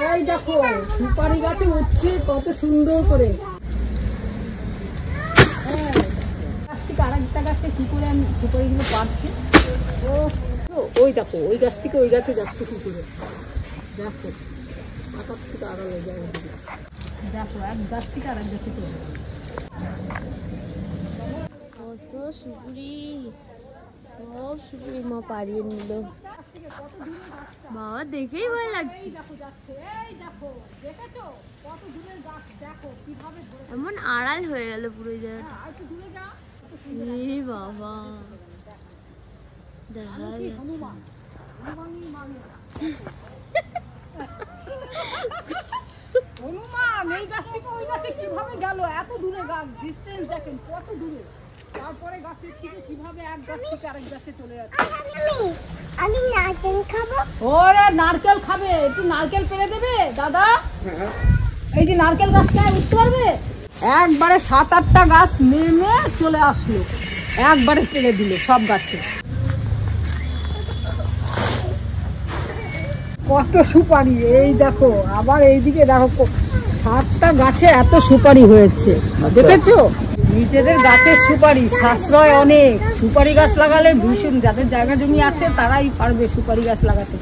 এই দেখো সুপারি গাছে উঠছে কত সুন্দর করে। গাছ থেকে আরেকটা গাছে কি করে আমি সুপারিগুলো পাচ্ছি। ওই দেখো ওই গাছ থেকে ওই গাছে যাচ্ছে কি করে, দেখো আকাশ থেকে আড়ালে যায়, দেখো এক গাছ থেকে আরেক গাছে চলে যায়। কত সুপুরি, সব সুপুরি মা পাড়িয়ে নিল। বাবা দেখেই ভয় লাগছে। এমন আড়াল হয়ে গেল পুরো জায়গাটা। এ বাবা দেখা যাচ্ছে। হনুমান এই গাছ থেকে ওই গাছে কিভাবে গেল, এত দূরে গাছ, ডিসটেন্স দেখেন কত দূরে, তারপরে গাছের থেকে কিভাবে এক গাছ থেকে আরেক গাছে চলে যাচ্ছে। আমি নারকেল খাবো। ওরে নারকেল খাবে, একটু নারকেল পেরে দেবে দাদা। এই যে নারকেল গাছটায় উঠতে পারবে, একবারে 7-8টা গাছ নেমে চলে আসলো, একবারে পেরে দিল সব গাছে। কত সুপারি, এই দেখো আবার এইদিকে দেখো 7টা গাছে এত সুপারি হয়েছে, দেখেছো? নিজেদের গাছের সুপারি সাশ্রয় অনেক। সুপারি গাছ লাগালে ভীষণ, যাদের জায়গা জমি আছে তারাই পারবে সুপারি গাছ লাগাতে।